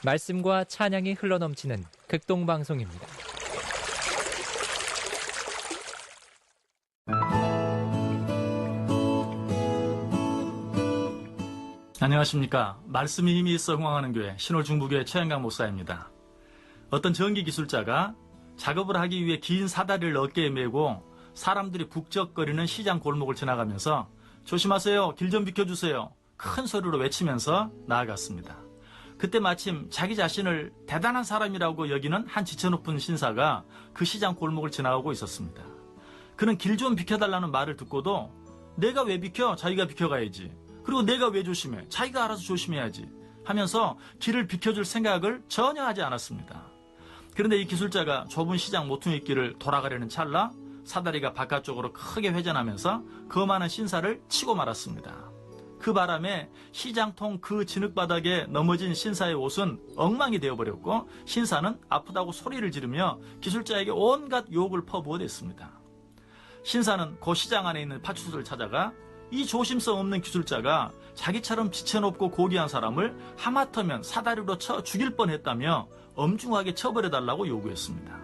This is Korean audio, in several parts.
말씀과 찬양이 흘러넘치는 극동방송입니다. 안녕하십니까. 말씀이 힘이 있어 흥황하는 교회 신홀중부교회 최영강 목사입니다. 어떤 전기기술자가 작업을 하기 위해 긴 사다리를 어깨에 메고 사람들이 북적거리는 시장 골목을 지나가면서 조심하세요, 길 좀 비켜주세요, 큰 소리로 외치면서 나아갔습니다. 그때 마침 자기 자신을 대단한 사람이라고 여기는 한 지체 높은 신사가 그 시장 골목을 지나가고 있었습니다. 그는 길 좀 비켜달라는 말을 듣고도 내가 왜 비켜? 자기가 비켜가야지. 그리고 내가 왜 조심해? 자기가 알아서 조심해야지 하면서 길을 비켜줄 생각을 전혀 하지 않았습니다. 그런데 이 기술자가 좁은 시장 모퉁이 길을 돌아가려는 찰나 사다리가 바깥쪽으로 크게 회전하면서 그 많은 신사를 치고 말았습니다. 그 바람에 시장통 그 진흙바닥에 넘어진 신사의 옷은 엉망이 되어버렸고 신사는 아프다고 소리를 지르며 기술자에게 온갖 욕을 퍼부어댔습니다. 신사는 그 시장 안에 있는 파출소를 찾아가 이 조심성 없는 기술자가 자기처럼 지체높고 고귀한 사람을 하마터면 사다리로 쳐 죽일 뻔했다며 엄중하게 처벌해달라고 요구했습니다.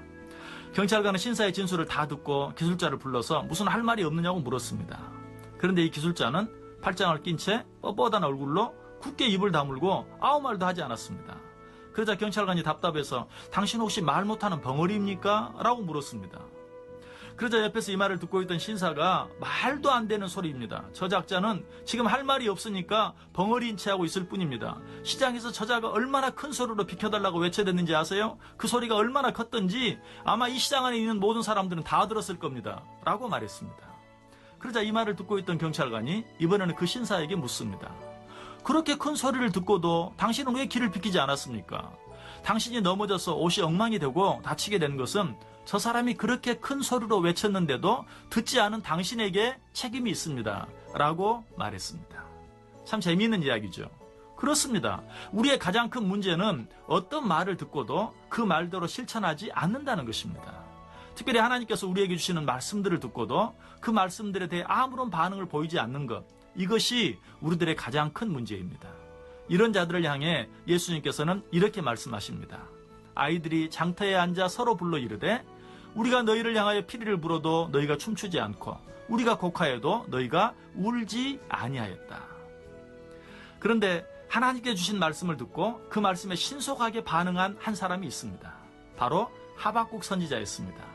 경찰관은 신사의 진술을 다 듣고 기술자를 불러서 무슨 할 말이 없느냐고 물었습니다. 그런데 이 기술자는 팔짱을 낀 채 뻣뻣한 얼굴로 굳게 입을 다물고 아무 말도 하지 않았습니다. 그러자 경찰관이 답답해서 당신 혹시 말 못하는 벙어리입니까? 라고 물었습니다. 그러자 옆에서 이 말을 듣고 있던 신사가 말도 안 되는 소리입니다. 저작자는 지금 할 말이 없으니까 벙어리인 채 하고 있을 뿐입니다. 시장에서 저자가 얼마나 큰 소리로 비켜달라고 외쳐댔는지 아세요? 그 소리가 얼마나 컸던지 아마 이 시장 안에 있는 모든 사람들은 다 들었을 겁니다. 라고 말했습니다. 그러자 이 말을 듣고 있던 경찰관이 이번에는 그 신사에게 묻습니다. 그렇게 큰 소리를 듣고도 당신은 왜 길을 비키지 않았습니까? 당신이 넘어져서 옷이 엉망이 되고 다치게 된 것은 저 사람이 그렇게 큰 소리로 외쳤는데도 듣지 않은 당신에게 책임이 있습니다. 라고 말했습니다. 참 재미있는 이야기죠. 그렇습니다. 우리의 가장 큰 문제는 어떤 말을 듣고도 그 말대로 실천하지 않는다는 것입니다. 특별히 하나님께서 우리에게 주시는 말씀들을 듣고도 그 말씀들에 대해 아무런 반응을 보이지 않는 것, 이것이 우리들의 가장 큰 문제입니다. 이런 자들을 향해 예수님께서는 이렇게 말씀하십니다. 아이들이 장터에 앉아 서로 불러 이르되 우리가 너희를 향하여 피리를 불어도 너희가 춤추지 않고 우리가 곡하여도 너희가 울지 아니하였다. 그런데 하나님께 주신 말씀을 듣고 그 말씀에 신속하게 반응한 한 사람이 있습니다. 바로 하박국 선지자였습니다.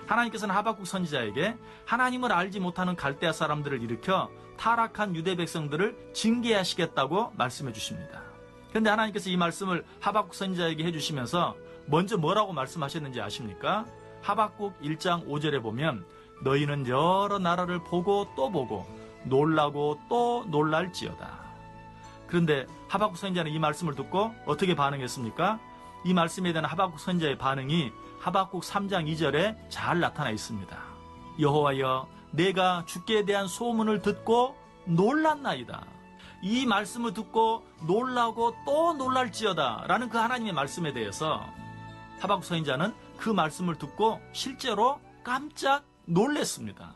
하나님께서는 하박국 선지자에게 하나님을 알지 못하는 갈대아 사람들을 일으켜 타락한 유대 백성들을 징계하시겠다고 말씀해 주십니다. 그런데 하나님께서 이 말씀을 하박국 선지자에게 해주시면서 먼저 뭐라고 말씀하셨는지 아십니까? 하박국 1장 5절에 보면 너희는 여러 나라를 보고 또 보고 놀라고 또 놀랄지어다. 그런데 하박국 선지자는 이 말씀을 듣고 어떻게 반응했습니까? 이 말씀에 대한 하박국 선지자의 반응이 하박국 3장 2절에 잘 나타나 있습니다. 여호와여, 내가 주께 대한 소문을 듣고 놀랐나이다. 이 말씀을 듣고 놀라고 또 놀랄지어다 라는 그 하나님의 말씀에 대해서 하박국 선지자는 그 말씀을 듣고 실제로 깜짝 놀랐습니다.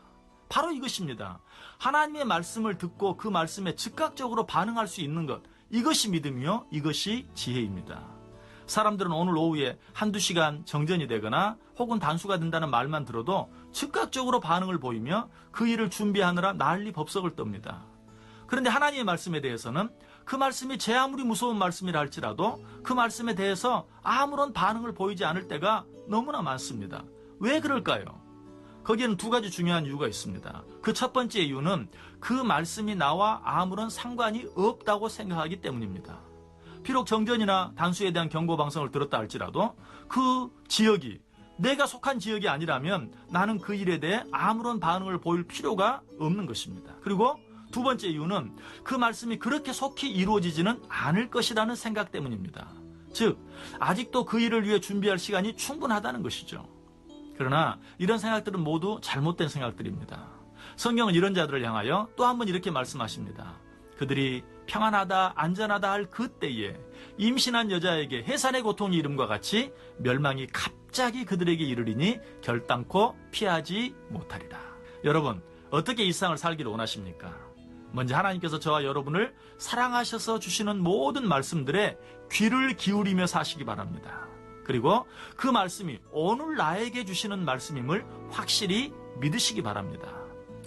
바로 이것입니다. 하나님의 말씀을 듣고 그 말씀에 즉각적으로 반응할 수 있는 것, 이것이 믿음이요, 이것이 지혜입니다. 사람들은 오늘 오후에 한두 시간 정전이 되거나 혹은 단수가 된다는 말만 들어도 즉각적으로 반응을 보이며 그 일을 준비하느라 난리 법석을 떱니다. 그런데 하나님의 말씀에 대해서는 그 말씀이 제 아무리 무서운 말씀이라 할지라도 그 말씀에 대해서 아무런 반응을 보이지 않을 때가 너무나 많습니다. 왜 그럴까요? 거기에는 두 가지 중요한 이유가 있습니다. 그 첫 번째 이유는 그 말씀이 나와 아무런 상관이 없다고 생각하기 때문입니다. 비록 정전이나 단수에 대한 경고 방송을 들었다 할지라도 그 지역이 내가 속한 지역이 아니라면 나는 그 일에 대해 아무런 반응을 보일 필요가 없는 것입니다. 그리고 두 번째 이유는 그 말씀이 그렇게 속히 이루어지지는 않을 것이라는 생각 때문입니다. 즉, 아직도 그 일을 위해 준비할 시간이 충분하다는 것이죠. 그러나 이런 생각들은 모두 잘못된 생각들입니다. 성경은 이런 자들을 향하여 또 한 번 이렇게 말씀하십니다. 그들이 평안하다 안전하다 할 그때에 임신한 여자에게 해산의 고통이 이름과 같이 멸망이 갑자기 그들에게 이르리니 결단코 피하지 못하리라. 여러분, 어떻게 이 세상을 살기를 원하십니까? 먼저 하나님께서 저와 여러분을 사랑하셔서 주시는 모든 말씀들에 귀를 기울이며 사시기 바랍니다. 그리고 그 말씀이 오늘 나에게 주시는 말씀임을 확실히 믿으시기 바랍니다.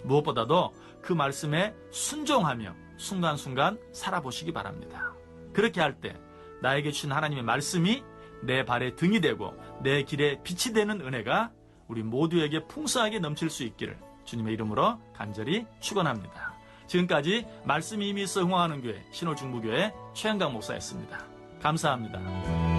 무엇보다도 그 말씀에 순종하며 순간순간 살아보시기 바랍니다. 그렇게 할 때 나에게 주신 하나님의 말씀이 내 발의 등이 되고 내 길에 빛이 되는 은혜가 우리 모두에게 풍성하게 넘칠 수 있기를 주님의 이름으로 간절히 축원합니다. 지금까지 말씀이 힘이 있어 흥황하는 교회 신홀중부교회 최영강 목사였습니다. 감사합니다.